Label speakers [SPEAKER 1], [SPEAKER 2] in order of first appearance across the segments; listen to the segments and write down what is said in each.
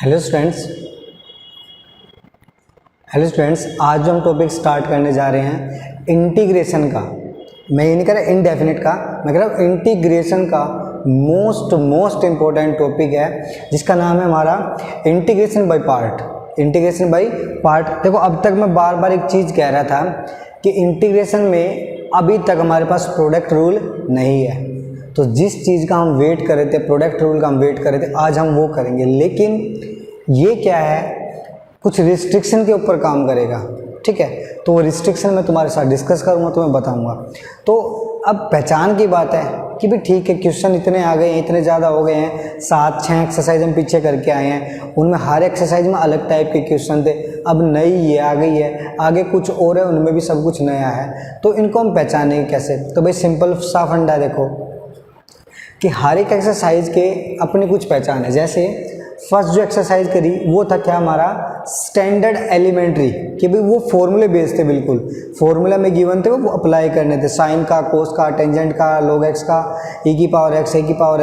[SPEAKER 1] Hello students आज जो हम टॉपिक स्टार्ट करने जा रहे हैं इंटीग्रेशन का। मैं ये नहीं कह रहा इंडेफिनिट का, मैं कह रहा हूँ इंटीग्रेशन का मोस्ट इम्पोर्टेंट टॉपिक है जिसका नाम है हमारा इंटीग्रेशन बाय पार्ट। देखो अब तक मैं बार बार एक चीज़ कह रहा था कि इंटीग्रेशन में अभी तक हमारे पास प्रोडक्ट रूल नहीं है, तो जिस चीज़ का हम वेट कर रहे थे, प्रोडक्ट रूल का हम वेट कर रहे थे, आज हम वो करेंगे। लेकिन ये क्या है, कुछ रिस्ट्रिक्शन के ऊपर काम करेगा, ठीक है। तो वो रिस्ट्रिक्शन मैं तुम्हारे साथ डिस्कस करूँगा, तुम्हें बताऊँगा। तो अब पहचान की बात है कि भी ठीक है, क्वेश्चन इतने आ गए हैं, इतने ज़्यादा हो गए हैं, 7-6 एक्सरसाइज हम पीछे करके आए हैं, उनमें हर एक्सरसाइज में अलग टाइप के क्वेश्चन थे। अब नई ये आ गई है, आगे कुछ और है, उनमें भी सब कुछ नया है। तो इनको हम पहचानेंगे कैसे? तो भाई सिंपल सा फंडा देखो कि हर एक एक्सरसाइज के अपनी कुछ पहचान है। जैसे फर्स्ट जो एक्सरसाइज करी वो था क्या, हमारा स्टैंडर्ड एलिमेंट्री, कि भाई वो फॉर्मूले बेस्ड थे, बिल्कुल फॉर्मूला में गिवन थे, वो अप्लाई करने थे। साइन का, कोस का, टेंजेंट का, log x का, e की power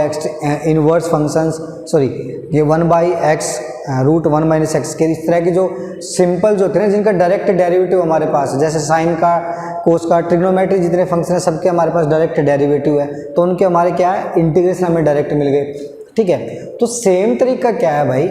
[SPEAKER 1] x, inverse functions, sorry ये 1/x √1 - x के, इस तरह के जो सिंपल जो थे ना, जिनका डायरेक्ट डेरिवेटिव हमारे पास है। जैसे साइन का, कोस का, ट्रिग्नोमेट्री जितने फंक्शन है सबके हमारे पास डायरेक्ट डेरिवेटिव है, तो उनके हमारे क्या है, इंटीग्रेशन हमें डायरेक्ट मिल गए, ठीक है। तो सेम तरीका क्या है भाई,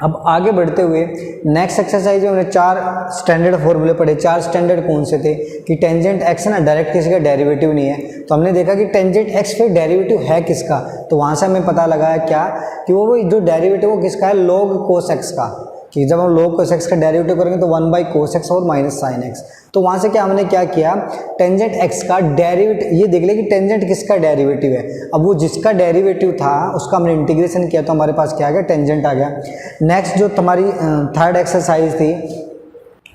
[SPEAKER 1] अब आगे बढ़ते हुए नेक्स्ट एक्सरसाइज में हमने 4 स्टैंडर्ड फॉर्मूले पढ़े। 4 स्टैंडर्ड कौन से थे कि टेंजेंट एक्स है ना, डायरेक्ट किसी का डेरिवेटिव नहीं है, तो हमने देखा कि टेंजेंट एक्स फिर डेरिवेटिव है किसका, तो वहाँ से हमें पता लगाया क्या कि वो जो डेरिवेटिव वो किसका है, log cos x का, कि जब हम log cos x का डेरिवेटिव करेंगे तो 1/cos x और माइनस साइन x। तो वहाँ से क्या हमने क्या किया, टेंजेंट x का डेरिवेटिव, ये देख ले कि टेंजेंट किसका डेरिवेटिव है। अब वो जिसका डेरिवेटिव था उसका हमने इंटीग्रेशन किया, तो हमारे पास क्या आ गया, टेंजेंट आ गया। नेक्स्ट जो तुम्हारी थर्ड एक्सरसाइज थी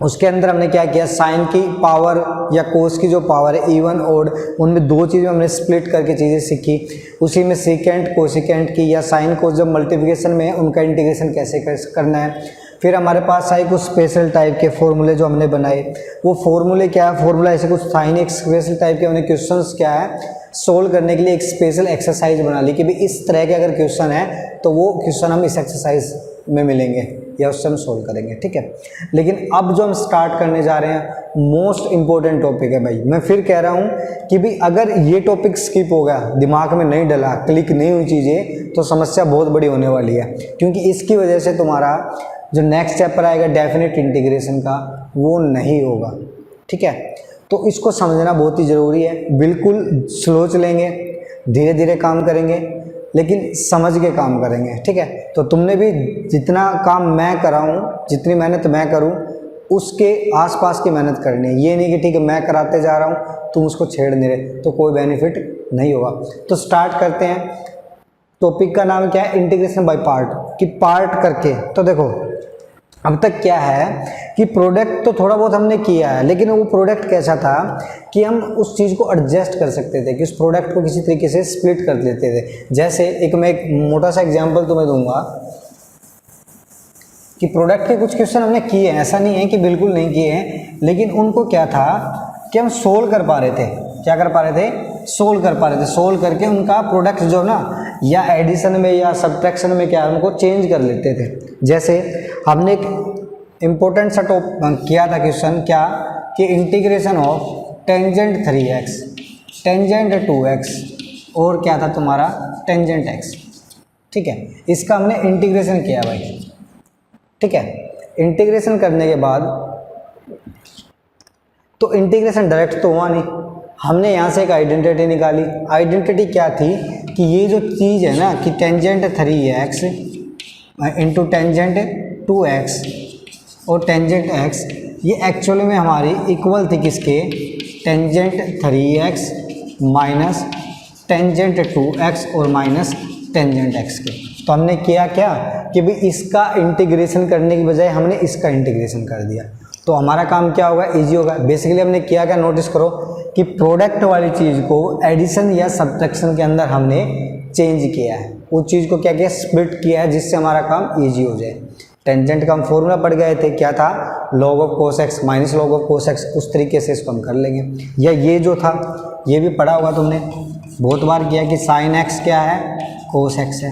[SPEAKER 1] उसके अंदर हमने क्या किया, साइन की पावर या कोस की जो पावर है, इवन ओड, उनमें 2 चीज़ें हमने स्प्लिट करके चीज़ें सीखी। उसी में सीकेंट, कोसिकेंट की या साइन कोस जब मल्टीप्लिकेशन में है उनका इंटीग्रेशन कैसे करना है। फिर हमारे पास आई कुछ स्पेशल टाइप के फॉर्मूले जो हमने बनाए। वो फॉर्मूले क्या है, फॉर्मूला ऐसे कुछ था ही नहीं, एक स्पेशल टाइप के हमने क्वेश्चंस क्या है सोल्व करने के लिए एक स्पेशल एक्सरसाइज बना ली कि भाई इस तरह के अगर क्वेश्चन है तो वो क्वेश्चन हम इस एक्सरसाइज में मिलेंगे या उससे हम सोल्व करेंगे, ठीक है। लेकिन अब जो हम स्टार्ट करने जा रहे हैं मोस्ट इंपॉर्टेंट टॉपिक है भाई। मैं फिर कह रहा हूँ कि भाई अगर ये टॉपिक स्किप हो गया, दिमाग में नहीं डला, क्लिक नहीं हुई चीज़ें, तो समस्या बहुत बड़ी होने वाली है, क्योंकि इसकी वजह से तुम्हारा जो नेक्स्ट चैप्टर आएगा डेफिनेट इंटीग्रेशन का वो नहीं होगा, ठीक है। तो इसको समझना बहुत ही ज़रूरी है। बिल्कुल स्लो चलेंगे, धीरे धीरे काम करेंगे, लेकिन समझ के काम करेंगे, ठीक है। तो तुमने भी जितना काम मैं कराऊँ, जितनी मेहनत मैं करूँ, उसके आसपास की मेहनत करनी है। ये नहीं कि ठीक है मैं कराते जा रहा हूँ तुम उसको छेड़ नहीं रहे, तो कोई बेनिफिट नहीं होगा। तो स्टार्ट करते हैं। टॉपिक का नाम क्या है, इंटीग्रेशन बाय पार्ट, कि पार्ट करके। तो देखो अब तक क्या है कि प्रोडक्ट तो थोड़ा बहुत हमने किया है, लेकिन वो प्रोडक्ट कैसा था कि हम उस चीज़ को एडजस्ट कर सकते थे, कि उस प्रोडक्ट को किसी तरीके से स्प्लिट कर लेते थे। जैसे मैं एक मोटा सा एग्जांपल तुम्हें दूंगा कि प्रोडक्ट के कुछ क्वेश्चन हमने किए हैं, ऐसा नहीं है कि बिल्कुल नहीं किए हैं, लेकिन उनको क्या था कि हम सोल्व कर पा रहे थे। क्या कर पा रहे थे, सोल्व कर पा रहे थे। सोल्व करके उनका प्रोडक्ट जो ना या एडिशन में या सब्ट्रैक्शन में क्या उनको चेंज कर लेते थे। जैसे हमने एक इम्पोर्टेंट सा किया था क्वेश्चन, क्या कि integration of tangent 3x, tangent 2x और क्या था तुम्हारा टेंजेंट x, ठीक है। इसका हमने इंटीग्रेशन किया भाई, ठीक है। इंटीग्रेशन करने के बाद तो इंटीग्रेशन डायरेक्ट तो हुआ नहीं, हमने यहाँ से एक आइडेंटिटी निकाली। आइडेंटिटी क्या थी कि ये जो चीज़ है ना कि tangent 3x into tangent 2x और टेंजेंट x, ये एक्चुअली में हमारी इक्वल थी किसके, tangent 3x minus tangent 2x और माइनस टेंजेंट x के। तो हमने किया क्या कि भाई इसका इंटीग्रेशन करने की बजाय हमने इसका इंटीग्रेशन कर दिया, तो हमारा काम क्या होगा, इजी होगा। बेसिकली हमने किया क्या, नोटिस करो कि प्रोडक्ट वाली चीज़ को एडिशन या सब्ट्रैक्शन के अंदर हमने चेंज किया है, उस चीज़ को क्या किया, स्प्लिट किया है, जिससे हमारा काम इजी हो जाए। टेंजेंट का हम फॉर्मूला पढ़ गए थे, क्या था, log of cos x minus log of cos x, उस तरीके से इसको हम कर लेंगे। या ये जो था ये भी पढ़ा होगा तुमने, बहुत बार किया कि साइन x क्या है, cos x है,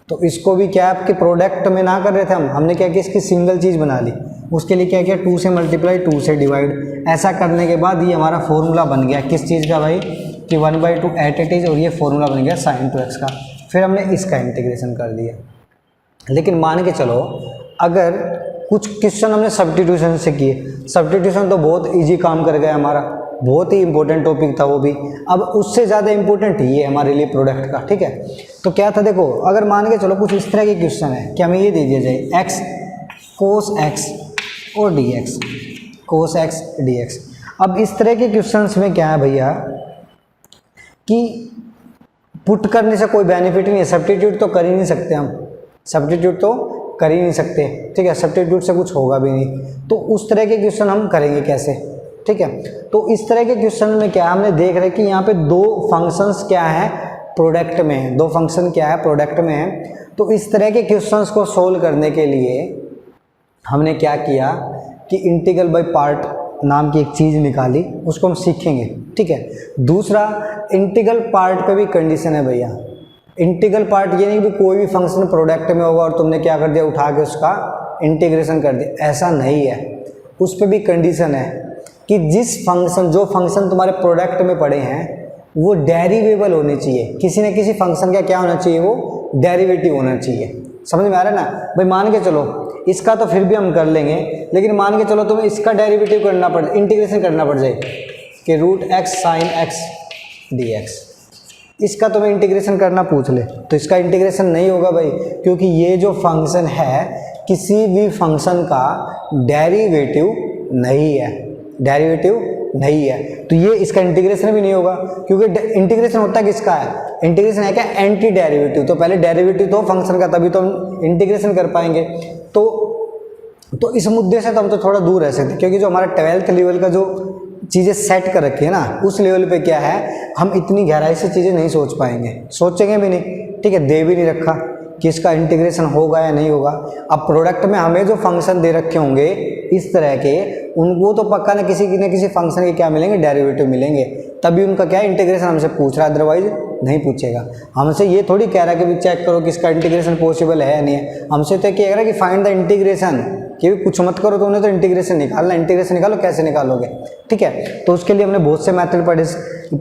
[SPEAKER 1] तो इसको भी क्या आपके प्रोडक्ट में ना कर रहे थे हमने क्या किया, इसकी सिंगल चीज़ बना ली। उसके लिए क्या किया, 2 से मल्टीप्लाई 2 से डिवाइड। ऐसा करने के बाद ये हमारा फॉर्मूला बन गया किस चीज़ का भाई, कि 1/2 एट इट इज, और ये फॉर्मूला बन गया sin 2x का। फिर हमने इसका इंटीग्रेशन कर दिया। लेकिन मान के चलो अगर कुछ क्वेश्चन हमने सब्स्टिट्यूशन से किए, सब्स्टिट्यूशन तो बहुत इजी काम कर गया हमारा, बहुत ही इंपॉर्टेंट टॉपिक था वो भी। अब उससे ज़्यादा इंपॉर्टेंट ये हमारे लिए प्रोडक्ट का, ठीक है। तो क्या था देखो, अगर मान के चलो कुछ इस तरह के क्वेश्चन है कि हमें ये दे दिया जाए x cos x और dx, cos x dx। अब इस तरह के क्वेश्चंस में क्या है भैया कि पुट करने से कोई बेनिफिट नहीं है, सब्स्टिट्यूट तो कर ही नहीं सकते हम, सब्स्टिट्यूट तो कर ही नहीं सकते, ठीक है, सब्स्टिट्यूट से कुछ होगा भी नहीं। तो उस तरह के क्वेश्चन हम करेंगे कैसे, ठीक है। तो इस तरह के क्वेश्चन में क्या हमने देख रहे हैं कि यहाँ पे 2 फंक्शंस क्या है प्रोडक्ट में है, 2 फंक्शन क्या है प्रोडक्ट में है। तो इस तरह के क्वेश्चंस को सोल्व करने के लिए हमने क्या किया कि इंटीग्रल बाय पार्ट नाम की एक चीज़ निकाली, उसको हम सीखेंगे, ठीक है। दूसरा इंटीग्रल पार्ट पे भी कंडीशन है भैया। इंटीग्रल पार्ट ये नहीं कि कोई भी फंक्शन प्रोडक्ट में होगा और तुमने क्या कर दिया, उठा के उसका इंटीग्रेशन कर दिया, ऐसा नहीं है। उस पर भी कंडीशन है कि जिस फंक्शन, जो फंक्शन तुम्हारे प्रोडक्ट में पड़े हैं वो डेरिवेबल होने चाहिए, किसी न किसी फंक्शन का क्या होना चाहिए, वो डेरिवेटिव होना चाहिए। समझ में आ रहा है ना भाई। मान के चलो इसका तो फिर भी हम कर लेंगे, लेकिन मान के चलो तुम्हें इसका डेरिवेटिव करना पड़, इंटीग्रेशन करना पड़ जाए कि √x sin x dx, इसका तुम्हें इंटीग्रेशन करना पूछ ले तो इसका इंटीग्रेशन नहीं होगा भाई, क्योंकि ये जो फंक्शन है किसी भी फंक्शन का डेरिवेटिव नहीं है, डेरिवेटिव नहीं है, तो ये इसका इंटीग्रेशन भी नहीं होगा। क्योंकि इंटीग्रेशन होता है किसका है, इंटीग्रेशन है क्या, एंटी डेरिवेटिव। तो पहले डेरिवेटिव तो फंक्शन का, तभी तो हम इंटीग्रेशन कर पाएंगे। तो इस मुद्दे से तो हम तो थोड़ा दूर रह सकते, क्योंकि जो हमारा 12th लेवल का जो चीज़ें सेट कर रखी है ना, उस लेवल पे क्या है, हम इतनी गहराई से चीज़ें नहीं सोच पाएंगे, सोचेंगे भी नहीं, ठीक है। दे भी नहीं रखा कि इसका इंटीग्रेशन होगा या नहीं होगा। अब प्रोडक्ट में हमें जो फंक्शन दे रखे होंगे इस तरह के, उनको तो पक्का ना किसी फंक्शन के क्या मिलेंगे, डेरिवेटिव मिलेंगे, तभी उनका क्या इंटीग्रेशन हमसे पूछ रहा है, अदरवाइज नहीं पूछेगा। हमसे ये थोड़ी कह रहा है कि भी चेक करो कि इसका इंटीग्रेशन पॉसिबल है या नहीं है, हमसे तो कह रहा है कि फाइंड द इंटीग्रेशन, कि भी कुछ मत करो, तो उन्हें तो इंटीग्रेशन निकालना, इंटीग्रेशन निकालो, कैसे निकालोगे, ठीक है। तो उसके लिए हमने बहुत से मेथड पढ़े,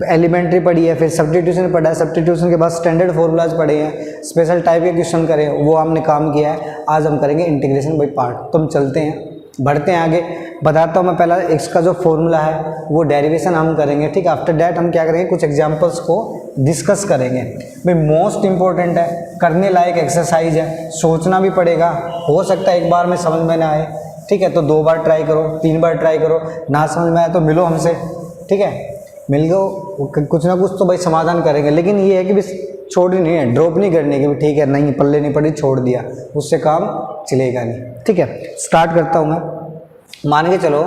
[SPEAKER 1] एलिमेंट्री पढ़ी है, फिर सब्स्टिट्यूशन पढ़ा है, सब्स्टिट्यूशन के बाद स्टैंडर्ड फॉर्मूलाज पढ़े हैं, स्पेशल टाइप के क्वेश्चन करे, वो हमने काम किया है। आज हम करेंगे इंटीग्रेशन बाय पार्ट। तो हम चलते हैं, बढ़ते हैं आगे, बताता हूँ मैं। पहला एक्स का जो फॉर्मूला है वो डेरिवेशन हम करेंगे, ठीक है। आफ्टर दैट हम क्या करेंगे, कुछ एग्जांपल्स को डिस्कस करेंगे। भाई मोस्ट इंपॉर्टेंट है, करने लायक एक्सरसाइज है, सोचना भी पड़ेगा, हो सकता है एक बार में समझ में ना आए, ठीक है। तो 2 बार ट्राई करो, 3 बार ट्राई करो, ना समझ में आए तो मिलो हमसे, ठीक है। मिल गो, कुछ ना कुछ तो भाई समाधान करेंगे। लेकिन ये है कि भी छोड़नी नहीं है, ड्रॉप नहीं करने की, ठीक है, नहीं पल्ले नहीं पड़ी, छोड़ दिया, उससे काम चलेगा नहीं, ठीक है। स्टार्ट करता हूँ मैं। मान के चलो,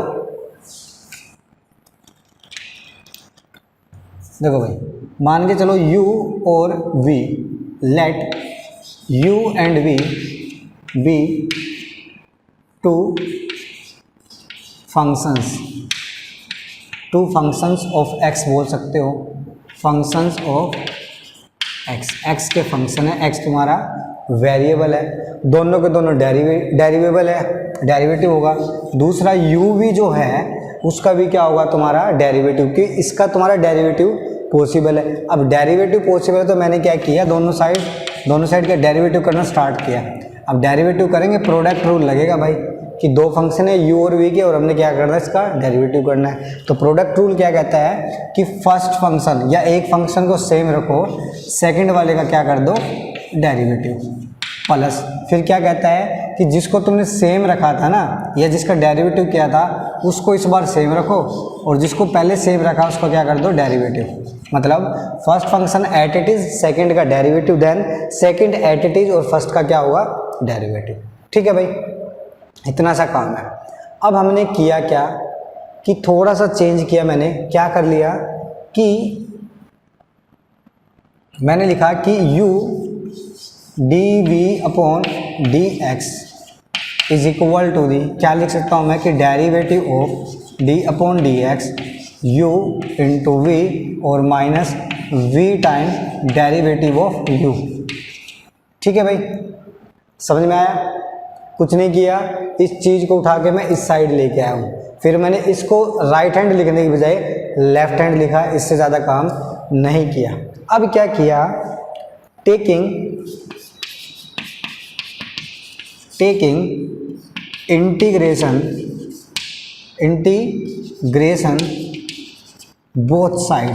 [SPEAKER 1] देखो भाई, मान के चलो u और v, let u and v be 2 functions of x बोल सकते हो, फंक्शंस ऑफ x के फंक्शन है, x तुम्हारा वेरिएबल है, दोनों के दोनों डेरिवेबल है, डेरिवेटिव होगा। दूसरा u जो है उसका भी क्या होगा, तुम्हारा डेरिवेटिव, कि इसका तुम्हारा डेरिवेटिव पॉसिबल है। अब डेरिवेटिव पॉसिबल है तो मैंने क्या किया, दोनों साइड का डेरिवेटिव करना स्टार्ट किया। अब डेरिवेटिव करेंगे, प्रोडक्ट रूल लगेगा भाई, कि 2 फंक्शन है u और v के, और हमने क्या करना है, इसका डेरिवेटिव करना है। तो प्रोडक्ट रूल क्या कहता है कि फर्स्ट फंक्शन या एक फंक्शन को सेम रखो, सेकंड वाले का क्या कर दो, डेरिवेटिव, प्लस फिर क्या कहता है कि जिसको तुमने सेम रखा था ना, या जिसका डेरिवेटिव किया था, उसको इस बार सेम रखो, और जिसको पहले सेम रखा उसको क्या कर दो, डेरिवेटिव। मतलब first function eight it is, second का derivative, then second as it is, और फर्स्ट का क्या होगा, डेरिवेटिव, ठीक है भाई। इतना सा काम है। अब हमने किया क्या कि थोड़ा सा चेंज किया, मैंने क्या कर लिया कि मैंने लिखा कि u dv/dx is equal to the, क्या लिख सकता हूँ मैं, कि derivative of d/dx u into v और minus v time derivative of u, ठीक है भाई, समझ में आया? कुछ नहीं किया, इस चीज़ को उठा के मैं इस साइड लेके आया हूँ, फिर मैंने इसको राइट हैंड लिखने की बजाय लेफ्ट हैंड लिखा, इससे ज़्यादा काम नहीं किया। अब क्या किया, टेकिंग इंटीग्रेशन बोथ साइड,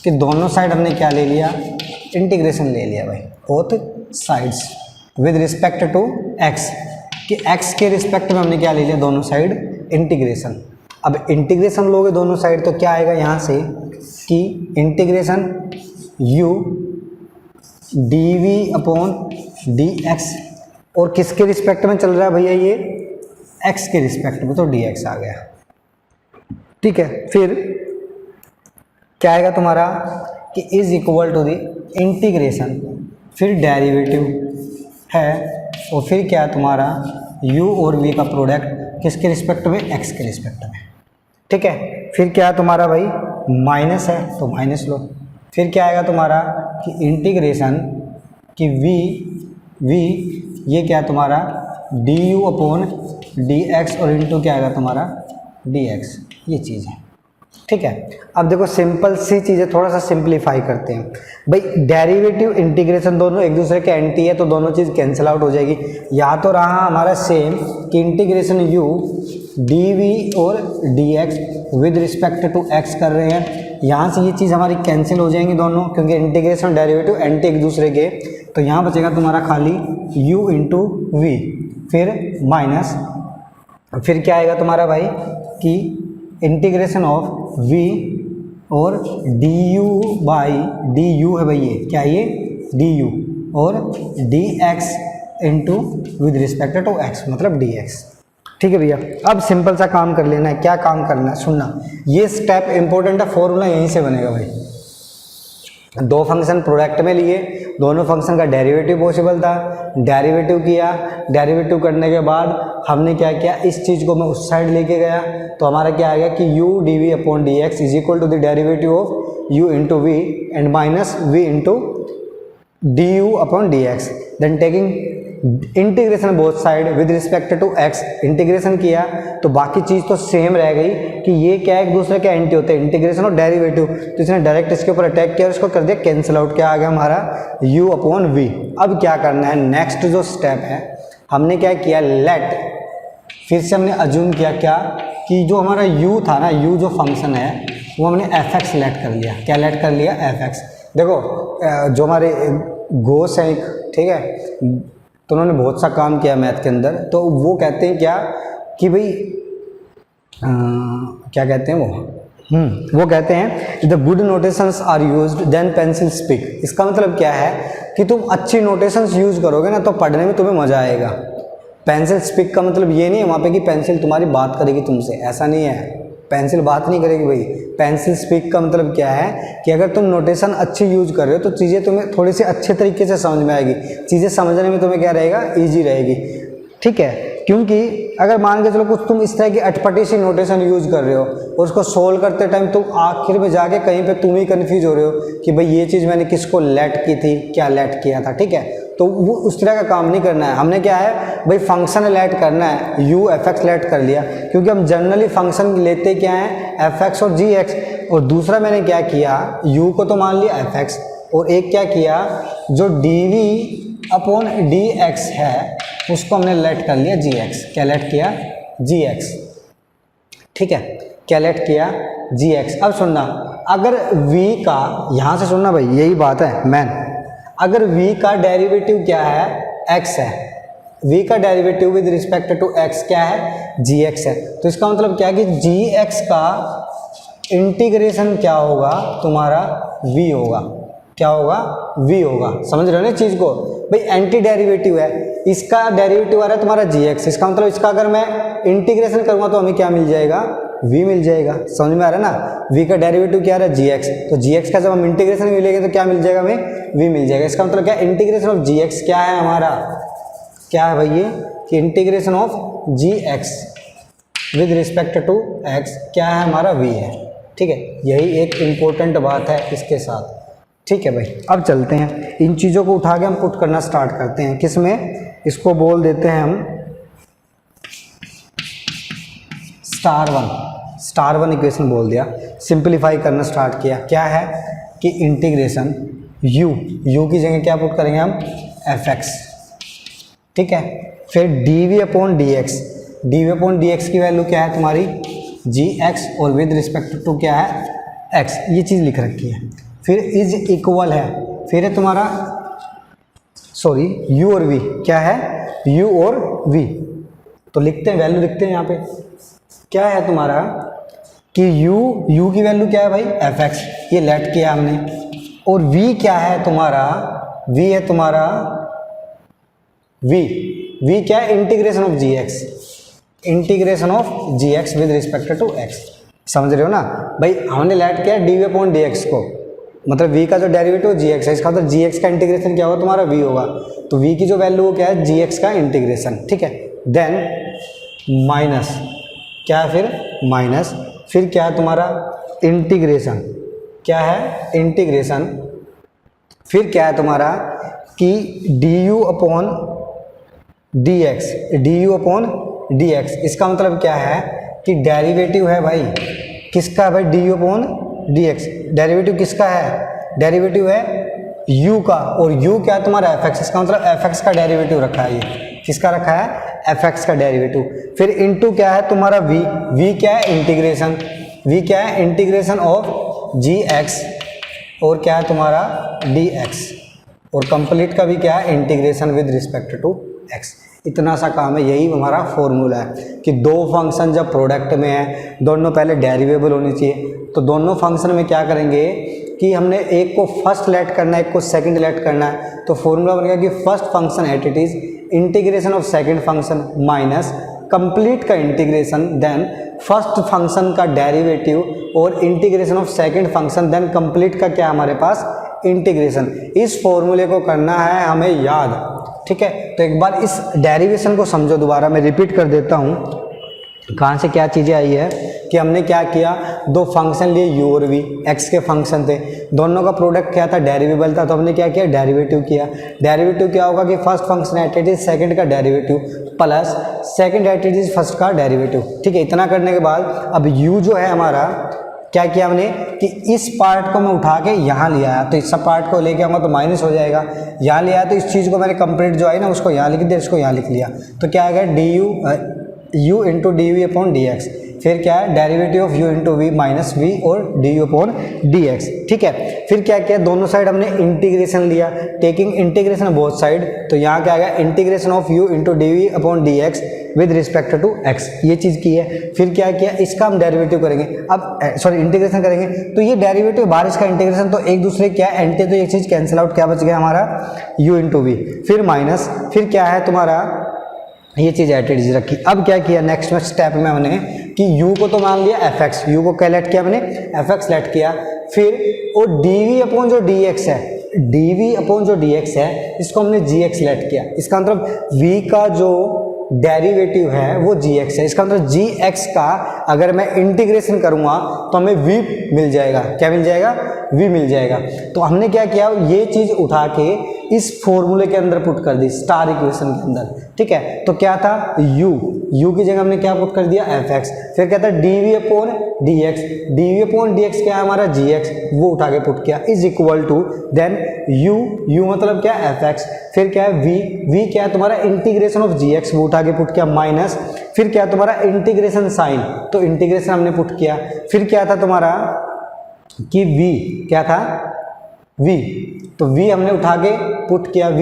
[SPEAKER 1] कि दोनों साइड हमने क्या ले लिया, इंटीग्रेशन ले लिया भाई, both sides with respect to X, कि एक्स के रिस्पेक्ट में हमने क्या ले लिया, दोनों साइड इंटीग्रेशन। अब इंटीग्रेशन लोगे दोनों साइड तो क्या आएगा यहाँ से, कि integration u dv upon dx, और किसके रिस्पेक्ट में चल रहा है भैया, ये x के रिस्पेक्ट में, तो dx आ गया। ठीक है, फिर क्या आएगा तुम्हारा, कि is equal to the integration, फिर डेरिवेटिव है, और फिर क्या है तुम्हारा u और v का प्रोडक्ट किसके रिस्पेक्ट में, x के रिस्पेक्ट में। ठीक है, फिर क्या है तुम्हारा भाई, माइनस है तो माइनस लो, फिर क्या आएगा तुम्हारा, कि इंटीग्रेशन कि v ये क्या है तुम्हारा du अपॉन dx, और इंटू क्या आएगा तुम्हारा dx, ये चीज़ है। ठीक है, अब देखो सिंपल सी चीज़ें थोड़ा सा सिंप्लीफाई करते हैं भाई। डेरिवेटिव इंटीग्रेशन दोनों एक दूसरे के एंटी है, तो दोनों चीज़ कैंसिल आउट हो जाएगी। या तो रहा हमारा सेम कि इंटीग्रेशन u dv और dx with respect to x कर रहे हैं, यहाँ से ये चीज़ हमारी कैंसिल हो जाएंगी दोनों, क्योंकि इंटीग्रेशन डेरिवेटिव एंटी एक दूसरे के। तो यहाँ बचेगा तुम्हारा खाली u इंटू वी, फिर माइनस, फिर क्या आएगा तुम्हारा भाई, कि इंटीग्रेशन ऑफ v और du बाई du है भाई, ये क्या है, ये du और dx into with respect to x, मतलब dx। ठीक है भैया, अब सिंपल सा काम कर लेना है। क्या काम करना है, सुनना, ये स्टेप इंपॉर्टेंट है, फॉर्मूला यहीं से बनेगा भाई। दो फंक्शन प्रोडक्ट में लिए, दोनों फंक्शन का डेरिवेटिव पॉसिबल था, डेरिवेटिव किया, डेरिवेटिव करने के बाद हमने क्या किया, इस चीज़ को मैं उस साइड लेके गया, तो हमारा क्या आ गया कि u dv upon dx is equal to the derivative of u into V and minus v into du upon dx। Then taking integration both side with respect to x, integration किया तो बाकी चीज़ तो सेम रह गई, कि ये क्या एक दूसरे के एंटी होते हैं, इंटीग्रेशन और डेरिवेटिव। तो इसने डायरेक्ट इसके ऊपर अटैक किया और इसको कर दिया कैंसिल आउट। क्या आ गया हमारा u अपॉन वी। अब क्या करना है, नेक्स्ट जो स्टेप है, हमने क्या किया, लेट, फिर से हमने अज्यूम किया क्या, कि जो हमारा u था ना, u जो फंक्शन है वो हमने fx लेट कर लिया। क्या लेट कर लिया, fx। देखो जो हमारे गोस हैं, ठीक है, तो उन्होंने बहुत सा काम किया मैथ के अंदर, तो वो कहते हैं क्या, कि भाई क्या कहते हैं वो कहते हैं the good notations are used than pencil speak. इसका मतलब क्या है, कि तुम अच्छी नोटेशंस यूज करोगे ना तो पढ़ने में तुम्हें मज़ा आएगा। पेंसिल स्पीक का मतलब ये नहीं है वहाँ पे कि पेंसिल तुम्हारी बात करेगी तुमसे, ऐसा नहीं है, पेंसिल बात नहीं करेगी भाई। पेंसिल स्पीक का मतलब क्या है, कि अगर तुम नोटेशन अच्छी यूज कर रहे हो तो चीज़ें तुम्हें थोड़ी सी अच्छे तरीके से समझ में आएगी, चीज़ें समझने में तुम्हें क्या रहेगा, ईजी रहेगी। ठीक है, क्योंकि अगर मान के चलो कुछ तुम इस तरह की अटपटी सी नोटेशन यूज कर रहे हो और उसको सोल्व करते टाइम तुम आखिर में जाके कहीं पे तुम ही कंफ्यूज हो रहे हो कि भाई ये चीज़ मैंने किसको लेट की थी, क्या लेट किया था। ठीक है, तो वो उस तरह का काम नहीं करना है। हमने क्या है भाई, फंक्शन लेट करना है, u fx लेट कर लिया, क्योंकि हम जनरली फंक्शन लेते क्या है, fx और gx। और दूसरा मैंने क्या किया, u को तो मान लिया fx, और एक क्या किया, जो dv अपॉन dx है उसको हमने लेट कर लिया gx। क्या लेट किया, gx। ठीक है, क्या लेट किया, gx। अब सुनना, अगर v का, यहाँ से सुनना भाई, यही बात है मैन, अगर v का डेरिवेटिव क्या है, x है, v का derivative with respect to x क्या है, gx है, तो इसका मतलब क्या है कि gx का इंटीग्रेशन क्या होगा तुम्हारा, v होगा। क्या होगा, v होगा। समझ रहे हो ना चीज़ को भाई, एंटी डेरिवेटिव है, इसका डेरिवेटिव आ रहा है तुम्हारा gx, इसका मतलब इसका अगर मैं इंटीग्रेशन करूँगा तो हमें क्या मिल जाएगा, v मिल जाएगा। समझ में आ रहा है ना, v का डेरिवेटिव क्या आ रहा है, gx, तो gx का जब हम इंटीग्रेशन मिलेंगे तो क्या मिल जाएगा हमें, v मिल जाएगा। इसका मतलब क्या, इंटीग्रेशन ऑफ gx क्या है हमारा, क्या है भाई ये, कि integration of gx with respect to x क्या है हमारा, v है। ठीक है, यही एक इम्पोर्टेंट बात है इसके साथ। ठीक है भाई, अब चलते हैं इन चीज़ों को उठा के हम पुट करना स्टार्ट करते हैं। किस में? इसको बोल देते हैं हम स्टार वन इक्वेशन बोल दिया। सिंपलीफाई करना स्टार्ट किया, क्या है कि इंटीग्रेशन u की जगह क्या पुट करेंगे हम? fx, ठीक है। फिर dv अपॉन dx की वैल्यू क्या है तुम्हारी? gx, और विद रिस्पेक्ट टू क्या है? x, ये चीज़ लिख रखी है। फिर इज इक्वल है, फिर है तुम्हारा सॉरी u और v, क्या है? u और v, तो लिखते हैं, वैल्यू लिखते हैं यहाँ पे। क्या है तुम्हारा कि u की वैल्यू क्या है भाई? fx, ये लेट किया हमने। और v क्या है तुम्हारा? v है तुम्हारा v क्या है? Integration of gx with respect to x। समझ रहे हो ना भाई? हमने लेट किया dv अपॉन dx को, मतलब v का जो डेरिवेटिव gx है, इसका मतलब gx का इंटीग्रेशन क्या होगा तुम्हारा? v होगा। तो v की जो वैल्यू वो क्या है? gx का इंटीग्रेशन, ठीक है। देन माइनस, क्या है फिर? माइनस, फिर क्या है तुम्हारा? इंटीग्रेशन, क्या है? इंटीग्रेशन, फिर क्या है तुम्हारा कि du अपॉन dx, इसका मतलब क्या है कि डेरिवेटिव है भाई, किसका है भाई? du अपॉन dx, डेरिवेटिव किसका है? डेरिवेटिव है u का, और u क्या है तुम्हारा? fx, इसका मतलब fx का डेरिवेटिव रखा है। ये किसका रखा है? fx का डेरिवेटिव। फिर इनटू क्या है तुम्हारा? v क्या है? इंटीग्रेशन, v क्या है? इंटीग्रेशन ऑफ gx, और क्या है तुम्हारा? dx, और कंप्लीट का भी क्या है? Integration with respect to x। इतना सा काम है, यही हमारा फॉर्मूला है कि दो फंक्शन जब प्रोडक्ट में है, दोनों पहले डेरिवेबल होनी चाहिए। तो दोनों फंक्शन में क्या करेंगे कि हमने एक को फर्स्ट लेट करना है, एक को सेकंड लेट करना है। तो फॉर्मूला बन गया कि first function eight it is integration of second function minus complete का इंटीग्रेशन, देन फर्स्ट फंक्शन का डेरिवेटिव, और integration of second function, then complete का क्या हमारे पास? इंटीग्रेशन। इस फॉर्मूले को करना है हमें याद, ठीक है। तो एक बार इस डेरिवेशन को समझो, दोबारा मैं रिपीट कर देता हूँ कहाँ से क्या चीज़ें आई है कि हमने क्या किया, दो फंक्शन लिए u और v, x के फंक्शन थे, दोनों का प्रोडक्ट क्या था? डेरिवेबल था। तो हमने क्या किया? डेरिवेटिव किया। डेरिवेटिव क्या होगा कि first function eight it is second का derivative plus second as it is first का डेरिवेटिव, ठीक है। इतना करने के बाद अब u जो है हमारा, क्या किया हमने कि इस पार्ट को मैं उठा के यहाँ ले आया, तो इस सब पार्ट को लेके आऊँगा तो माइनस हो जाएगा। यहाँ ले आया तो इस चीज़ को मैंने कंप्लीट जो आई ना उसको यहाँ लिख दिया, इसको यहाँ लिख लिया। तो क्या आ गया? u into D V upon D X, फिर क्या है? Derivative of u into V minus V और D U upon D X, ठीक है। फिर क्या किया? दोनों साइड हमने इंटीग्रेशन लिया, टेकिंग इंटीग्रेशन बोथ साइड। तो यहाँ क्या आ गया? Integration of u into D V upon D X with respect to x, ये चीज़ की है। फिर क्या किया? इसका हम डेरिवेटिव करेंगे, अब सॉरी इंटीग्रेशन करेंगे। तो ये डेरिवेटिव बाहर, इसका इंटीग्रेशन, तो एक दूसरे क्या है? एंटी, तो एक चीज़ कैंसिल आउट, क्या बच गया हमारा? u इंटू वी, फिर माइनस, फिर क्या है तुम्हारा? ये चीज़ एट इट इज रखी। अब क्या किया नेक्स्ट में स्टेप में हमने कि u को तो मान लिया fx, u को क्या लेट किया मैंने? fx लेट किया। फिर और dv अपॉन जो dx है, dv अपॉन जो dx है, इसको हमने gx लेट किया। इसका मतलब v का जो डेरिवेटिव है वो gx है। इसका मतलब gx का अगर मैं इंटीग्रेशन करूंगा तो हमें v मिल जाएगा। क्या मिल जाएगा? v मिल जाएगा। तो हमने क्या किया? ये चीज़ उठा के इस फॉर्मूले के अंदर पुट कर दी, स्टार इक्वेशन के अंदर, ठीक है। तो क्या था? u की जगह हमने क्या पुट कर दिया? fx। फिर क्या था? dv upon dx, dv upon dx क्या है हमारा? gx, वो उठा के पुट किया is equal to, then u मतलब क्या? fx। फिर क्या है? v क्या है तुम्हारा? इंटीग्रेशन ऑफ gx, वो उठा के पुट किया माइनस, फिर क्या तुम्हारा? इंटीग्रेशन साइन, तो इंटीग्रेशन हमने पुट किया। फिर क्या था तुम्हारा कि v क्या था? v, तो v हमने उठा के पुट किया, v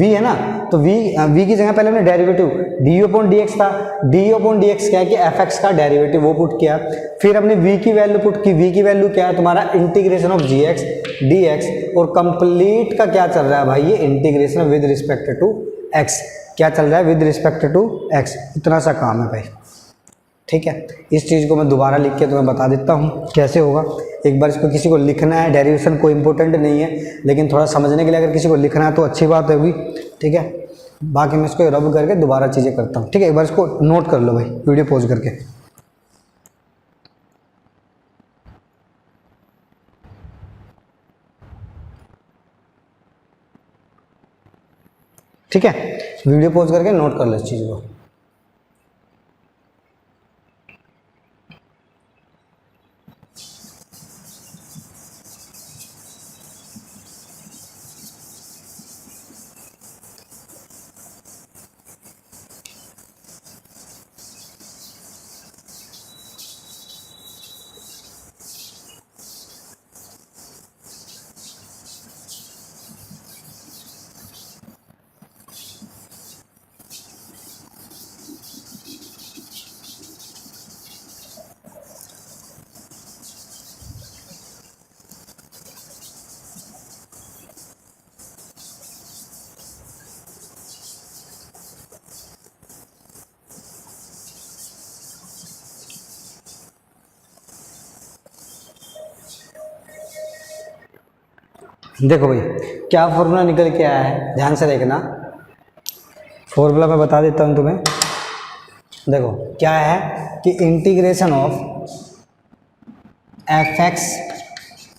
[SPEAKER 1] है ना, तो v की जगह पहले हमने डेरिवेटिव du अपॉन dx था, du अपॉन dx क्या है कि fx का डेरिवेटिव, वो पुट किया। फिर हमने v की वैल्यू पुट की, v की वैल्यू क्या है तुम्हारा? इंटीग्रेशन ऑफ gx dx, और कंप्लीट का क्या चल रहा है भाई? ये integration with respect to x, क्या चल रहा है? With respect to x। इतना सा काम है भाई, ठीक है। इस चीज़ को मैं दोबारा लिख के तुम्हें बता देता हूँ कैसे होगा। एक बार इसको किसी को लिखना है, डेरिवेशन कोई इंपॉर्टेंट नहीं है, लेकिन थोड़ा समझने के लिए अगर किसी को लिखना है तो अच्छी बात होगी, ठीक है। बाकी मैं इसको रब करके दोबारा चीज़ें करता हूँ, ठीक है। एक बार इसको नोट कर लो भाई, वीडियो पॉज करके। ठीक है, वीडियो पॉज करके नोट कर लो इस चीज़ को। देखो भाई क्या फॉर्मूला निकल के आया है, ध्यान से देखना। फॉर्मूला मैं बता देता हूँ तुम्हें। देखो क्या है कि इंटीग्रेशन ऑफ एफ एक्स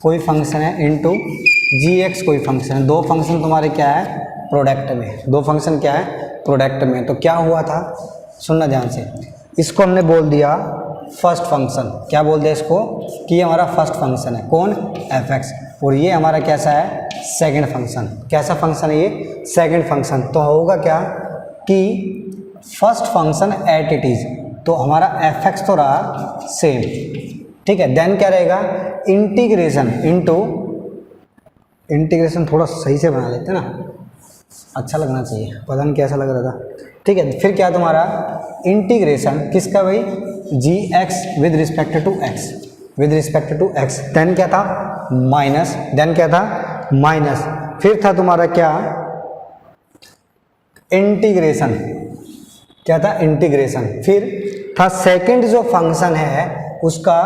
[SPEAKER 1] कोई फंक्शन है इनटू जी एक्स कोई फंक्शन है। दो फंक्शन तुम्हारे क्या है प्रोडक्ट में, दो फंक्शन क्या है प्रोडक्ट में। तो क्या हुआ था, सुनना ध्यान से। इसको हमने बोल दिया फर्स्ट फंक्शन। क्या बोल दिया इसको कि ये हमारा फर्स्ट फंक्शन है, कौन एफ एक्स, और ये हमारा कैसा है सेकंड फंक्शन। कैसा फंक्शन है ये सेकंड फंक्शन। तो होगा क्या कि first function eight it is, तो हमारा एफ एक्स तो रहा सेम, ठीक है। देन क्या रहेगा इंटीग्रेशन इनटू, इंटीग्रेशन थोड़ा सही से बना लेते हैं ना, अच्छा लगना चाहिए, पता नहीं कैसा लग रहा था, ठीक है। फिर क्या तुम्हारा इंटीग्रेशन किसका भाई G X with respect to X, with respect to X. Then क्या था माइनस, देन क्या था माइनस। फिर था तुम्हारा क्या इंटीग्रेशन, क्या था इंटीग्रेशन। फिर था सेकंड जो फंक्शन है उसका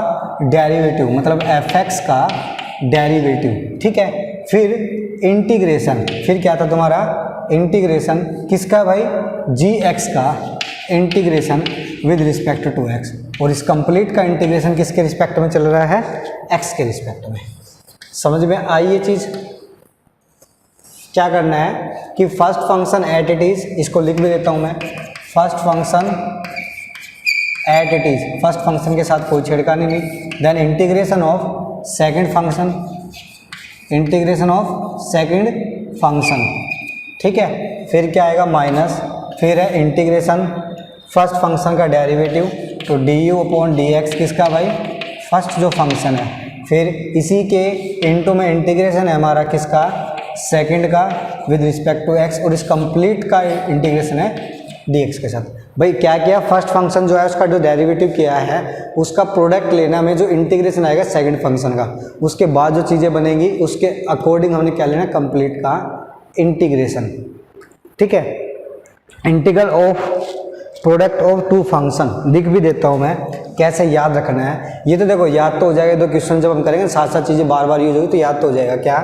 [SPEAKER 1] डेरिवेटिव, मतलब एफ एक्स का डेरिवेटिव, ठीक है। फिर इंटीग्रेशन, फिर क्या था तुम्हारा इंटीग्रेशन किसका भाई जी एक्स का integration with respect to X, और इस कंप्लीट का इंटीग्रेशन किसके रिस्पेक्ट में चल रहा है एक्स के रिस्पेक्ट में। समझ में आई ये चीज़। क्या करना है कि first function eight it is, इसको लिख भी देता हूं मैं, first function eight it is, first function के साथ कोई छेड़खानी नहीं। Then integration of second function, integration of second function, ठीक है। फिर क्या आएगा माइनस, फिर है इंटीग्रेशन फर्स्ट फंक्शन का डेरिवेटिव, तो D U upon D X किसका भाई फर्स्ट जो फंक्शन है। फिर इसी के इनटू में इंटीग्रेशन है हमारा किसका सेकंड का विद रिस्पेक्ट टू एक्स, और इस कंप्लीट का इंटीग्रेशन है डी एक्स के साथ। भाई क्या किया फर्स्ट फंक्शन जो है उसका जो डेरिवेटिव किया है उसका प्रोडक्ट लेना में जो इंटीग्रेशन आएगा सेकंड फंक्शन का, उसके बाद जो चीज़ें बनेगी उसके अकॉर्डिंग हमने क्या लेना कंप्लीट का इंटीग्रेशन, ठीक है। Integral of product of two function लिख भी देता हूँ मैं, कैसे याद रखना है ये। तो देखो याद तो हो जाएगा, तो क्वेश्चन जब हम करेंगे साथ साथ चीज़ें बार बार यूज होगी तो याद तो हो जाएगा। क्या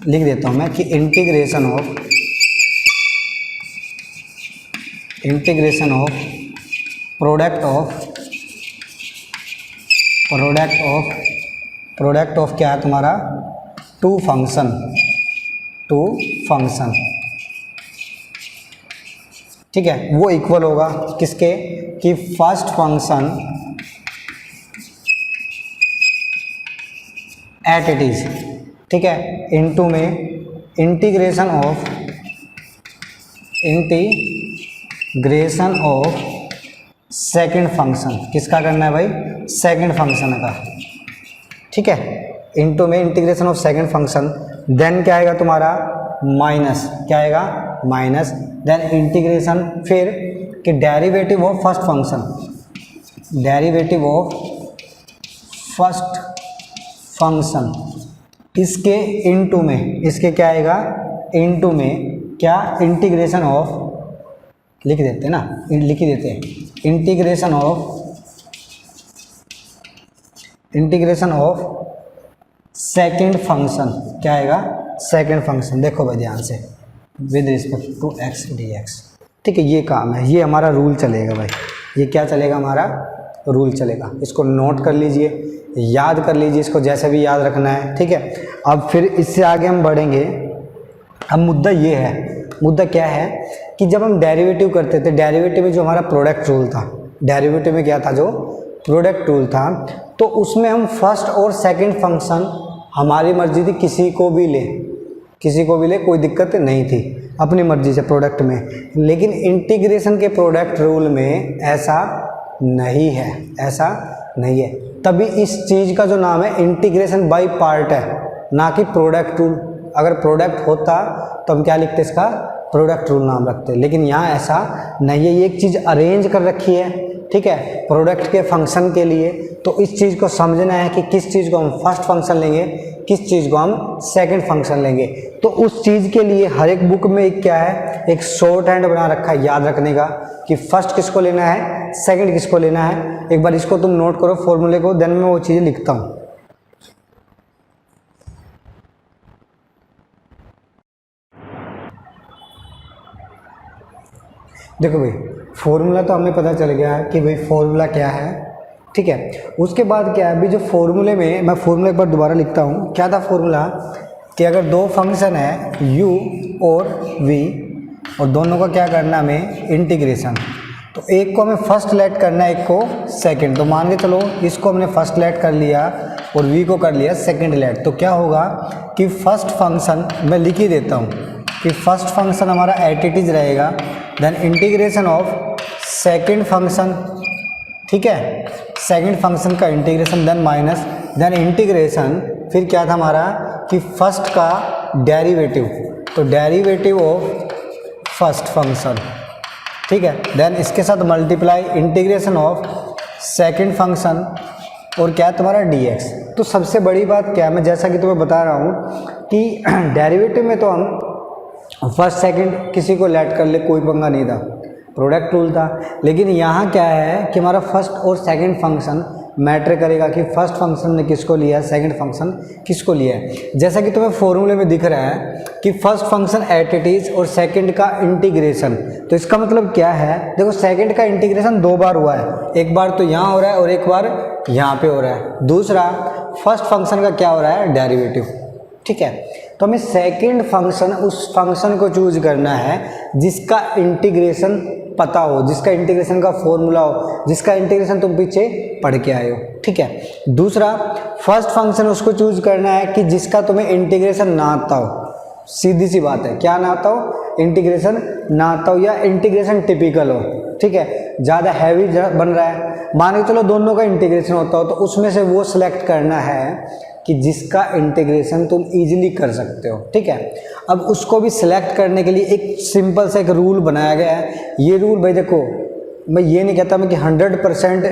[SPEAKER 1] लिख देता हूँ मैं कि इंटीग्रेशन ऑफ प्रोडक्ट ऑफ क्या है तुम्हारा टू फंक्शन, ठीक है। वो इक्वल होगा किसके कि first function eight it is, ठीक है, इनटू में इंटीग्रेशन ऑफ सेकंड फंक्शन, किसका करना है भाई सेकंड फंक्शन का, ठीक है, इनटू में integration of second function. Then क्या आएगा तुम्हारा माइनस, क्या आएगा माइनस। देन इंटीग्रेशन फिर कि derivative of first function, derivative of first function इसके इनटू में, इसके क्या आएगा इनटू में क्या इंटीग्रेशन ऑफ, लिख देते हैं ना, लिख ही देते हैं इंटीग्रेशन ऑफ सेकंड फंक्शन, क्या आएगा सेकंड फंक्शन। देखो भाई ध्यान से with respect to X D X, ठीक है। ये काम है, ये हमारा रूल चलेगा भाई, ये क्या चलेगा हमारा रूल चलेगा। इसको नोट कर लीजिए, याद कर लीजिए, इसको जैसे भी याद रखना है, ठीक है। अब फिर इससे आगे हम बढ़ेंगे। अब मुद्दा ये है मुद्दा क्या है कि जब हम डेरिवेटिव करते थे, डेरिवेटिव में जो हमारा प्रोडक्ट रूल था, डेरिवेटिव में क्या था, जो प्रोडक्ट रूल था, तो उसमें हम फर्स्ट और सेकंड फंक्शन हमारी मर्जी थी, किसी को भी ले कोई दिक्कत नहीं थी अपनी मर्जी से प्रोडक्ट में। लेकिन इंटीग्रेशन के प्रोडक्ट रूल में ऐसा नहीं है, तभी इस चीज़ का जो नाम है इंटीग्रेशन बाय पार्ट है, ना कि प्रोडक्ट रूल। अगर प्रोडक्ट होता तो हम क्या लिखते, इसका प्रोडक्ट रूल नाम रखते, लेकिन यहाँ ऐसा नहीं है। ये एक चीज़ अरेंज कर रखी है, ठीक है, प्रोडक्ट के फंक्शन के लिए। तो इस चीज़ को समझना है कि किस चीज़ को हम फर्स्ट फंक्शन लेंगे, किस चीज़ को हम सेकंड फंक्शन लेंगे। तो उस चीज़ के लिए हर एक बुक में एक क्या है, एक शॉर्ट हैंड बना रखा है याद रखने का कि फर्स्ट किसको लेना है, सेकंड किसको लेना है। एक बार इसको तुम नोट करो फॉर्मूले को, देन मैं वो चीज़ें लिखता हूँ। देखो भाई, फॉर्मूला तो हमें पता चल गया है कि भाई फॉर्मूला क्या है, ठीक है। उसके बाद क्या है, अभी जो फॉर्मूले में, मैं फॉर्मूला एक बार दोबारा लिखता हूँ। क्या था फॉर्मूला कि अगर दो फंक्शन है u और v और दोनों का क्या करना हमें, इंटीग्रेशन, तो एक को हमें फर्स्ट लेट करना है, एक को सेकंड। तो मान के चलो इसको हमने फर्स्ट लेट कर लिया और v को कर लिया सेकंड लेट। तो क्या होगा कि फर्स्ट फंक्शन मैं लिख ही देता हूँ कि फर्स्ट फंक्शन हमारा एट इट इज रहेगा, then integration of second function, ठीक है, सेकंड फंक्शन का integration, then minus, then integration, फिर क्या था हमारा कि फर्स्ट का डेरिवेटिव, तो डेरिवेटिव ऑफ फर्स्ट फंक्शन, ठीक है, देन इसके साथ multiply integration of second function और क्या है तुम्हारा dx। तो सबसे बड़ी बात क्या है, मैं जैसा कि तुम्हें बता रहा हूँ कि डेरिवेटिव में तो हम फर्स्ट सेकंड किसी को लेट कर ले, कोई पंगा नहीं था, प्रोडक्ट रूल था। लेकिन यहाँ क्या है कि हमारा फर्स्ट और सेकंड फंक्शन मैटर करेगा कि फर्स्ट फंक्शन ने किसको लिया है, सेकंड फंक्शन किसको लिया है। जैसा कि तुम्हें फॉर्मूले में दिख रहा है कि first function eight it is और सेकंड का इंटीग्रेशन। तो इसका मतलब क्या है, देखो सेकंड का इंटीग्रेशन दो बार हुआ है, एक बार तो यहाँ हो रहा है और एक बार यहाँ पे हो रहा है। दूसरा फर्स्ट फंक्शन का क्या हो रहा है, डेरिवेटिव, ठीक है। तो हमें सेकंड फंक्शन, उस फंक्शन को चूज करना है जिसका इंटीग्रेशन पता हो, जिसका इंटीग्रेशन का फॉर्मूला हो, जिसका इंटीग्रेशन तुम पीछे पढ़ के आए हो, ठीक है। दूसरा फर्स्ट फंक्शन उसको चूज करना है कि जिसका तुम्हें इंटीग्रेशन ना आता हो, सीधी सी बात है, क्या ना आता हो, इंटीग्रेशन ना आता हो या इंटीग्रेशन टिपिकल हो, ठीक है, ज़्यादा हैवी बन रहा है, मान के चलो दोनों का इंटीग्रेशन होता हो, तो उसमें से वो सिलेक्ट करना है कि जिसका इंटीग्रेशन तुम इजीली कर सकते हो, ठीक है। अब उसको भी सिलेक्ट करने के लिए एक सिंपल सा एक रूल बनाया गया है। ये रूल भाई देखो, मैं ये नहीं कहता मैं कि 100%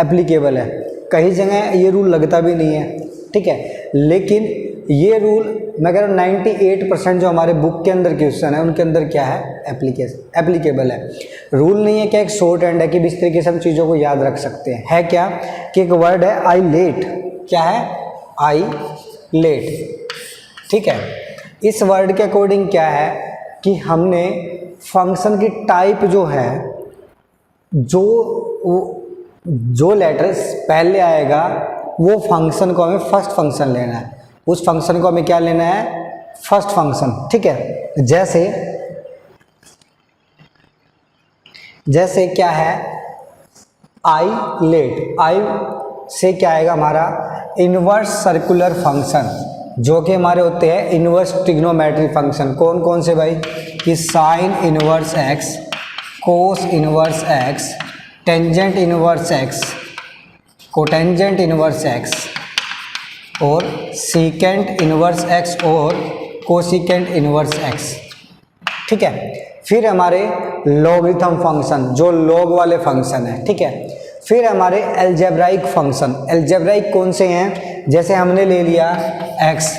[SPEAKER 1] एप्लीकेबल है, कई जगह ये रूल लगता भी नहीं है, ठीक है, लेकिन ये रूल मैं कह रहा हूँ 98% जो हमारे बुक के अंदर क्वेश्चन है उनके अंदर क्या है, एप्लीकेबल है। रूल नहीं है क्या, एक शॉर्ट हैंड है कि इस तरीके से हम चीज़ों को याद रख सकते हैं। है क्या कि एक वर्ड है आई लेट, क्या है, आई लेट, ठीक है। इस वर्ड के अकॉर्डिंग क्या है कि हमने फंक्शन की टाइप जो है, जो लेटर पहले आएगा वो फंक्शन को हमें फर्स्ट फंक्शन लेना है, उस फंक्शन को हमें क्या लेना है, फर्स्ट फंक्शन, ठीक है। जैसे क्या है, आई लेट, आई से क्या आएगा हमारा इनवर्स सर्कुलर फंक्शन, जो कि हमारे होते हैं इनवर्स ट्रिग्नोमेट्री फंक्शन। कौन कौन से भाई, कि sine inverse x, cos inverse x, tangent inverse x, cotangent inverse x और सीकेंट इनवर्स एक्स और कोसिकेंट इनवर्स एक्स, ठीक है। फिर हमारे लॉगरिथम फंक्शन, जो लॉग वाले फंक्शन है, ठीक है। फिर हमारे अलजेब्राइक फंक्शन, अलजेब्राइक कौन से हैं, जैसे हमने ले लिया एक्स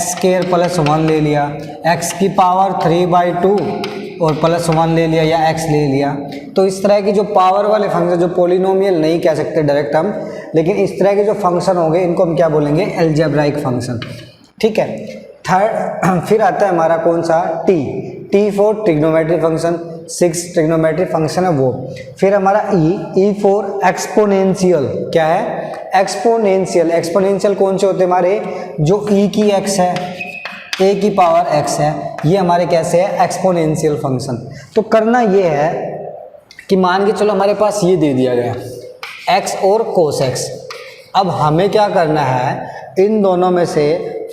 [SPEAKER 1] स्क्वायर प्लस 1 ले लिया, एक्स की पावर 3/2 और प्लस 1 ले लिया या एक्स ले लिया। तो इस तरह की जो पावर वाले फंक्शन, जो पोलिनोमियल नहीं कह सकते डायरेक्ट हम, लेकिन इस तरह के जो फंक्शन होंगे इनको हम क्या बोलेंगे, अलजेब्राइक फंक्शन, ठीक है। थर्ड फिर आता है हमारा कौन सा, T for trigonometry function, 6 trigonometry function है वो। फिर हमारा ई फॉर एक्सपोनेंशियल, क्या है, एक्सपोनेंशियल। एक्सपोनेंशियल कौन से होते हैं हमारे, जो ई की एक्स है, ए की पावर एक्स है, ये हमारे कैसे है एक्सपोनेंशियल फंक्शन। तो करना ये है कि मान के चलो हमारे पास ये दे दिया गया एक्स और कोस एक्स। अब हमें क्या करना है, इन दोनों में से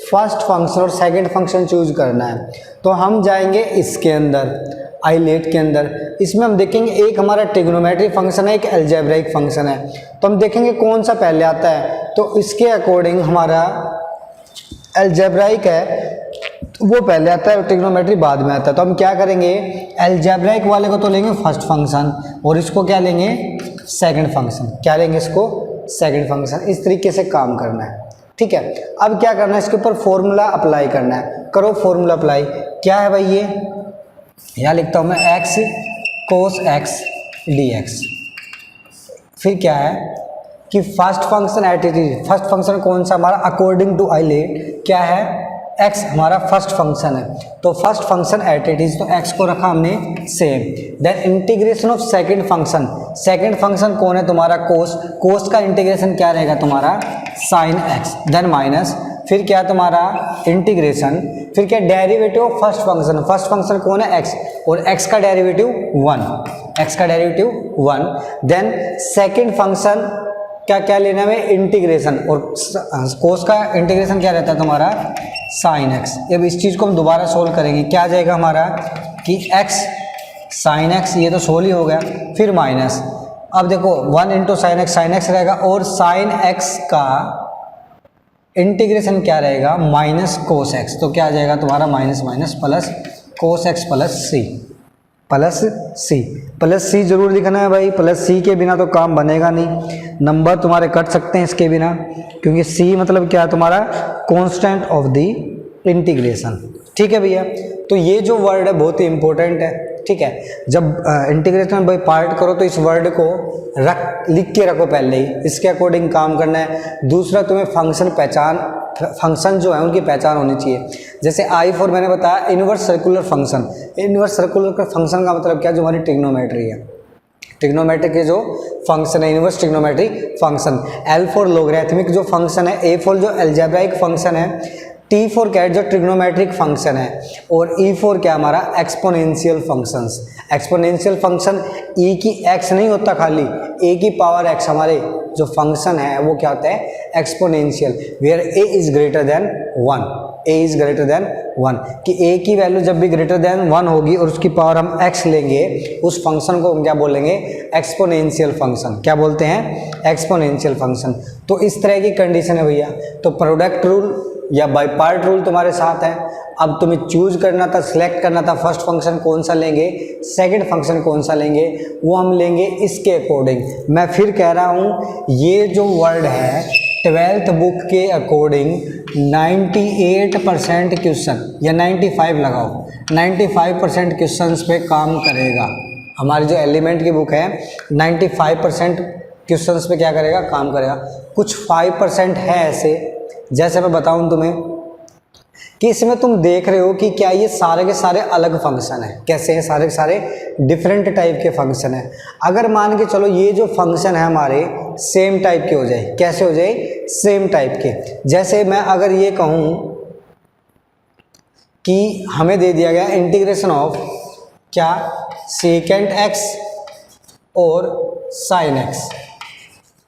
[SPEAKER 1] फर्स्ट फंक्शन और सेकंड फंक्शन चूज करना है। तो हम जाएंगे इसके अंदर, आइलेट के अंदर, इसमें हम देखेंगे एक हमारा ट्रिग्नोमेट्रिक फंक्शन है, एक अलजेब्राइक फंक्शन है। तो हम देखेंगे कौन सा पहले आता है, तो इसके अकॉर्डिंग हमारा अलजेब्राइक है वो पहले आता है और ट्रिग्नोमेट्रिक बाद में आता है। तो हम क्या करेंगे, अलजेब्राइक वाले को तो लेंगे फर्स्ट फंक्शन और इसको क्या लेंगे सेकंड फंक्शन, क्या लेंगे इसको सेकंड फंक्शन। इस तरीके से काम करना है, ठीक है। अब क्या करना है, इसके ऊपर फॉर्मूला अप्लाई करना है। करो फॉर्मूला अप्लाई। क्या है भाई, ये यहाँ लिखता हूँ मैं x cos x D X. फिर क्या है कि first function eight it is, first function कौन सा हमारा अकॉर्डिंग टू आइलेट क्या है, एक्स हमारा फर्स्ट फंक्शन है। तो first function eight it is, तो एक्स को रखा हमने same. Then integration of second function, second function कौन है तुम्हारा कोस, कोस का इंटीग्रेशन क्या रहेगा तुम्हारा साइन एक्स। देन माइनस, फिर क्या तुम्हारा इंटीग्रेशन, फिर क्या derivative of first function, first function कौन है एक्स और एक्स का डेरिवेटिव 1, एक्स का डेरिवेटिव 1। देन सेकंड फंक्शन क्या क्या लेना है इंटीग्रेशन, और कोस का इंटीग्रेशन क्या रहता है तुम्हारा साइन एक्स। अब इस चीज़ को हम दोबारा सोल्व करेंगे, क्या आ जाएगा हमारा कि एक्स साइन एक्स, ये तो सोल्व ही हो गया। फिर माइनस, अब देखो 1 इंटू साइन एक्स रहेगा और साइन एक्स का इंटीग्रेशन क्या रहेगा माइनस कोस एक्स। तो क्या आ जाएगा तुम्हारा minus minus plus cos X plus C, plus C, plus C जरूर लिखना है भाई, प्लस सी के बिना तो काम बनेगा नहीं, नंबर तुम्हारे कट सकते हैं इसके बिना, क्योंकि सी मतलब क्या है तुम्हारा कांस्टेंट ऑफ द इंटीग्रेशन, ठीक है भैया। तो ये जो वर्ड है बहुत ही इंपॉर्टेंट है, ठीक है। जब इंटीग्रेशन बाई पार्ट करो तो इस वर्ड को लिख के रखो पहले ही, इसके अकॉर्डिंग काम करना है। दूसरा तुम्हें फंक्शन पहचान, फंक्शन जो है उनकी पहचान होनी चाहिए। जैसे आई फॉर मैंने बताया inverse circular function, inverse circular function का मतलब क्या, जो हमारी ट्रिग्नोमेट्री है, ट्रिग्नोमेट्रिक के जो फंक्शन है inverse trigonometric function. L for logarithmic जो फंक्शन है, ए फॉर जो अलजेब्राइक फंक्शन है, टी फॉर क्या जो ट्रिग्नोमेट्रिक फंक्शन है, और ई फॉर क्या हमारा एक्सपोनेंशियल फंक्शंस। एक्सपोनेंशियल फंक्शन ई की एक्स नहीं होता खाली, ए की पावर एक्स हमारे जो फंक्शन है वो क्या होता है exponential, where A is greater than 1, A is greater than 1, कि ए की वैल्यू जब भी ग्रेटर देन 1 होगी और उसकी पावर हम x लेंगे, उस फंक्शन को हम क्या बोलेंगे एक्सपोनेंशियल फंक्शन। क्या बोलते हैं एक्सपोनेंशियल फंक्शन। तो इस तरह की कंडीशन है भैया। तो प्रोडक्ट रूल या बाय पार्ट रूल तुम्हारे साथ है। अब तुम्हें चूज करना था, सिलेक्ट करना था फर्स्ट फंक्शन कौन सा लेंगे, सेकंड फंक्शन कौन सा लेंगे, वो हम लेंगे इसके अकॉर्डिंग। मैं फिर कह रहा हूँ ये जो वर्ड है 12th बुक के अकॉर्डिंग 98% क्वेश्चन या 95 लगाओ, 95% क्वेश्चंस पे काम करेगा। हमारी जो एलिमेंट की बुक है 95% क्वेश्चंस पे क्या करेगा काम करेगा। कुछ 5% है ऐसे, जैसे मैं बताऊं तुम्हें कि इसमें तुम देख रहे हो कि क्या ये सारे के सारे अलग फंक्शन है, कैसे हैं सारे के सारे डिफरेंट टाइप के फंक्शन है। अगर मान के चलो ये जो फंक्शन है हमारे सेम टाइप के हो जाए, कैसे हो जाए सेम टाइप के। जैसे मैं अगर ये कहूँ कि हमें दे दिया गया इंटीग्रेशन ऑफ क्या सेकेंड एक्स और साइन एक्स।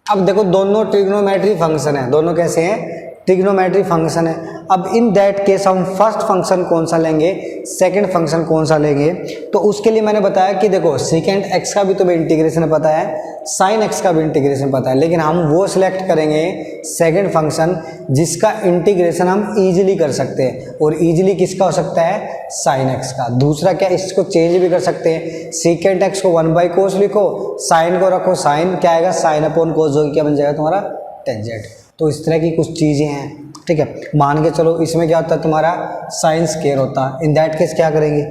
[SPEAKER 1] अब देखो दोनों ट्रिग्नोमेट्री फंक्शन है, दोनों कैसे हैं ट्रिग्नोमेट्री फंक्शन है। अब इन दैट केस हम फर्स्ट फंक्शन कौन सा लेंगे, सेकंड फंक्शन कौन सा लेंगे। तो उसके लिए मैंने बताया कि देखो सेकंड एक्स का भी तुम्हें इंटीग्रेशन पता है, साइन एक्स का भी इंटीग्रेशन पता है, लेकिन हम वो सिलेक्ट करेंगे सेकंड फंक्शन जिसका इंटीग्रेशन हम इजीली कर सकते हैं। और इजीली किसका हो सकता है साइन एक्स का। दूसरा क्या इसको चेंज भी कर सकते हैं, सेकंड एक्स को 1/cos लिखो, साइन को रखो साइन, क्या आएगा साइन अपॉन कोस, जो क्या बन जाएगा तुम्हारा टेंजेंट। तो इस तरह की कुछ चीज़ें हैं, ठीक है। मान के चलो इसमें क्या होता है तुम्हारा साइन स्क्वायर होता है, इन दैट केस क्या करेंगे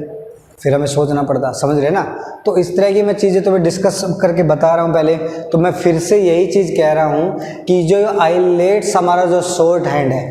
[SPEAKER 1] फिर हमें सोचना पड़ता, समझ रहे ना। तो इस तरह की मैं चीज़ें तुम्हें डिस्कस करके बता रहा हूँ पहले। तो मैं फिर से यही चीज़ कह रहा हूँ कि जो आइलेट्स हमारा जो शॉर्ट हैंड है,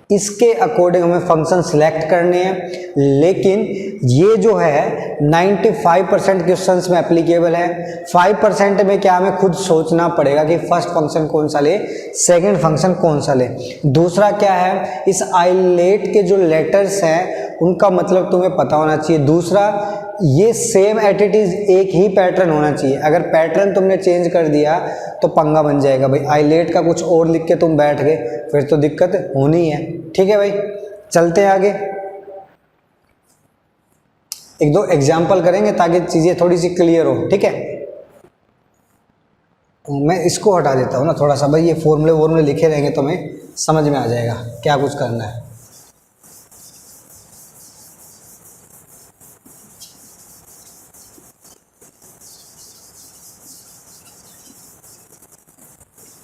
[SPEAKER 1] इसके अकॉर्डिंग हमें फंक्शन सिलेक्ट करने हैं। लेकिन ये जो है 95% क्वेश्चंस में एप्लीकेबल है, 5% में क्या हमें खुद सोचना पड़ेगा कि फर्स्ट फंक्शन कौन सा ले, सेकंड फंक्शन कौन सा ले। दूसरा क्या है, इस आइलेट के जो लेटर्स हैं उनका मतलब तुम्हें पता होना चाहिए। दूसरा, ये सेम एट इट इज एक ही पैटर्न होना चाहिए। अगर पैटर्न तुमने चेंज कर दिया तो पंगा बन जाएगा भाई। आइलेट का कुछ और लिख के तुम बैठ गए फिर तो दिक्कत होनी है। ठीक है भाई, चलते हैं आगे, एक दो एग्जाम्पल करेंगे ताकि चीज़ें थोड़ी सी क्लियर हो। ठीक है, मैं इसको हटा देता हूँ ना थोड़ा सा भाई, ये फॉर्मूले लिखे रहेंगे तो हमें समझ में आ जाएगा क्या कुछ करना है।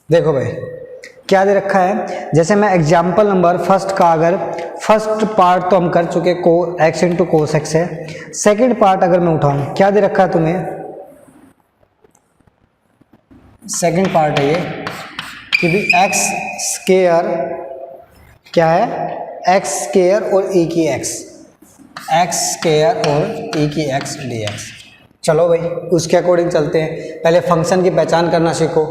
[SPEAKER 1] देखो भाई क्या दे रखा है, जैसे मैं एग्जाम्पल नंबर फर्स्ट का, अगर फर्स्ट पार्ट तो हम कर चुके, को एक्स इंटू कोस एक्स है। सेकेंड पार्ट अगर मैं उठाऊं, क्या दे रखा है तुम्हें, सेकेंड पार्ट है ये कि भी एक्स स्क्वायर क्या है, एक्स स्क्वायर और ई की एक्स, एक्स स्क्वायर और ई की एक्स डी एक्स। चलो भाई उसके अकॉर्डिंग चलते हैं। पहले फंक्शन की पहचान करना सीखो।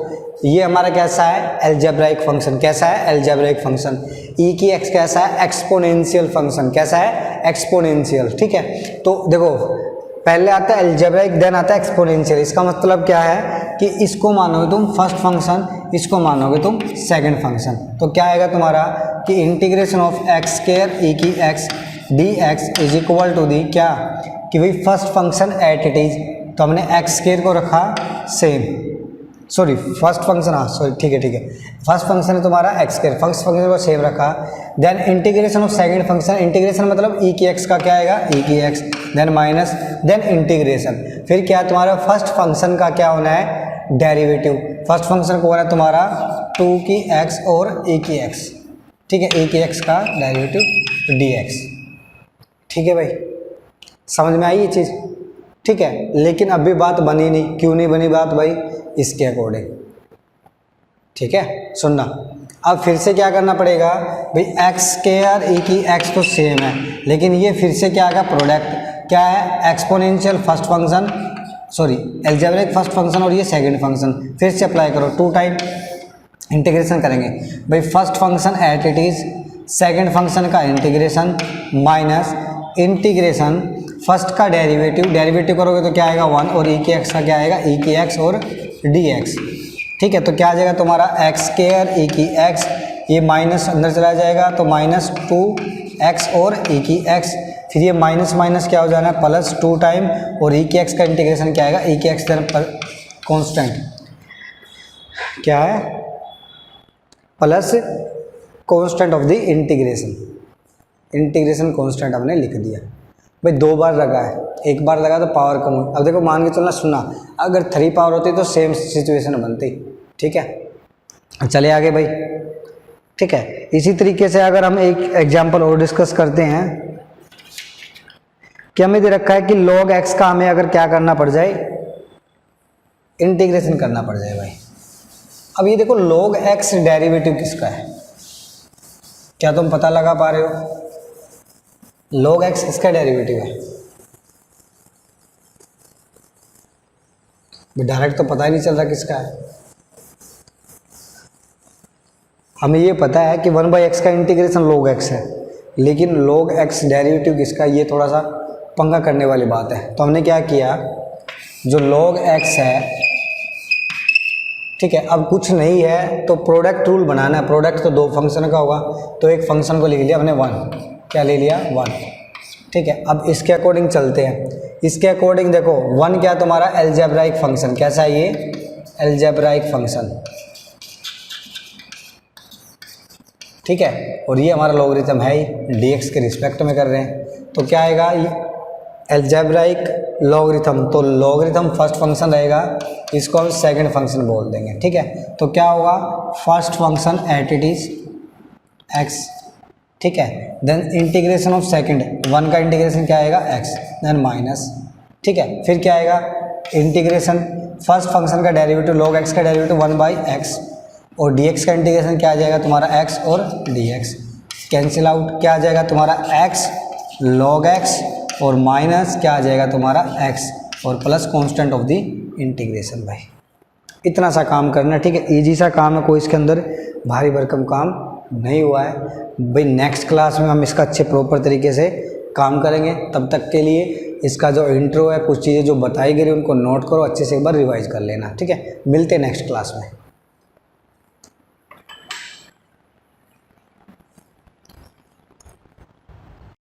[SPEAKER 1] ये हमारा कैसा है, अलजेब्राइक फंक्शन। कैसा है, अलजेब्राइक फंक्शन। ई की एक्स कैसा है, एक्सपोनेंशियल फंक्शन। कैसा है, एक्सपोनेंशियल। ठीक है, तो देखो पहले आता है अलजेब्राइक, देन आता है एक्सपोनेंशियल। इसका मतलब क्या है कि इसको मानोगे तुम फर्स्ट फंक्शन, इसको मानोगे तुम सेकंड फंक्शन। तो क्या आएगा तुम्हारा कि integration of x square e की x D x is equal to the क्या, कि भाई first function eight it is, तो हमने एक्स स्क्वायर को रखा सेम, सॉरी फर्स्ट फंक्शन, हाँ सॉरी ठीक है, फर्स्ट फंक्शन है तुम्हारा एक्स स्क्वायर, फर्स्ट फंक्शन को सेम रखा। Then integration of second function, integration मतलब ई की एक्स का क्या आएगा, ई की x, then minus, then integration. फिर क्या तुम्हारा फर्स्ट फंक्शन का क्या होना है, डेरिवेटिव। फर्स्ट फंक्शन को होना है तुम्हारा 2 की एक्स और ए की एक्स। ठीक है, ए की एक्स का डेरिवेटिव डी एक्स। ठीक है भाई, समझ में आई ये चीज़। ठीक है, लेकिन अभी बात बनी नहीं, क्यों नहीं बनी बात भाई, इसके अकॉर्डिंग। ठीक है, सुनना, अब फिर से क्या करना पड़ेगा भाई, एक्स स्क्वायर ई की एक्स तो सेम है, लेकिन ये फिर से क्या आएगा, प्रोडक्ट क्या है, exponential first function, sorry algebraic first function और ये सेकंड फंक्शन। फिर से अप्लाई करो, 2 टाइम इंटीग्रेशन करेंगे भाई, first function eight it is, second function का इंटीग्रेशन माइनस इंटीग्रेशन फर्स्ट का डेरिवेटिव, डेरिवेटिव करोगे तो क्या आएगा 1, और ई की एक्स का क्या आएगा, ई की एक्स और डी एक्स। ठीक है, तो क्या आ जाएगा तुम्हारा एक्स स्क्वायर ई की एक्स, ये माइनस अंदर चला जाएगा तो माइनस 2x और ई की एक्स, फिर ये माइनस माइनस क्या हो जाना है, प्लस 2 टाइम, और ई की एक्स का इंटीग्रेशन क्या आएगा, ई की एक्स कॉन्स्टेंट क्या है, plus constant of the integration, integration constant हमने लिख दिया भाई। 2 बार लगा है, एक बार लगा तो पावर कम हो। अब देखो मान के चलना, सुना अगर 3 पावर होती तो सेम सिचुएशन बनती। ठीक है, चले आगे भाई। ठीक है, इसी तरीके से अगर हम एक एग्जांपल और डिस्कस करते हैं कि हमें दे रखा है कि log x का हमें अगर क्या करना पड़ जाए, इंटीग्रेशन करना पड़ जाए भाई। अब ये देखो log x डेरिवेटिव किसका है, क्या तुम पता लगा पा रहे हो, log x इसका डेरिवेटिव है। डायरेक्ट तो पता ही नहीं चल रहा किसका है। हमें ये पता है कि 1/x का इंटीग्रेशन log x है, लेकिन log x डेरिवेटिव किसका, ये थोड़ा सा पंगा करने वाली बात है। तो हमने क्या किया, जो log x है, ठीक है, अब कुछ नहीं है तो प्रोडक्ट रूल बनाना है। प्रोडक्ट तो 2 फंक्शन का होगा, तो एक फंक्शन को लिख लिया हमने 1, क्या ले लिया 1। ठीक है, अब इसके अकॉर्डिंग चलते हैं। इसके अकॉर्डिंग देखो 1 क्या तुम्हारा अलजेब्राइक फंक्शन, कैसा है ये, अलजेब्राइक फंक्शन। ठीक है, और ये हमारा लॉगरिथम है ही, dx के रिस्पेक्ट में कर रहे हैं, तो क्या आएगा अलजेब्राइक लॉगरिथम। तो लॉगरिथम फर्स्ट फंक्शन रहेगा, इसको हम सेकंड फंक्शन बोल देंगे। ठीक है, तो क्या होगा, first function eight it is x। ठीक है, देन इंटीग्रेशन ऑफ सेकंड, 1 का इंटीग्रेशन क्या आएगा x, देन माइनस। ठीक है, फिर क्या आएगा इंटीग्रेशन फर्स्ट फंक्शन का डेरिवेटिव log x का डेरिवेटिव 1/x, और dx का इंटीग्रेशन क्या आ जाएगा तुम्हारा x और dx। कैंसिल आउट, क्या आ जाएगा तुम्हारा x log x और माइनस क्या आ जाएगा तुम्हारा x और plus constant of the integration. भाई इतना सा काम करना, ठीक है, इजी सा काम है, कोई इसके अंदर भारी भरकम काम नहीं हुआ है भाई। नेक्स्ट क्लास में हम इसका अच्छे प्रॉपर तरीके से काम करेंगे। तब तक के लिए इसका जो इंट्रो है, कुछ चीज़ें जो बताई गई उनको नोट करो, अच्छे से एक बार रिवाइज कर लेना, ठीक है। मिलते हैं नेक्स्ट क्लास में।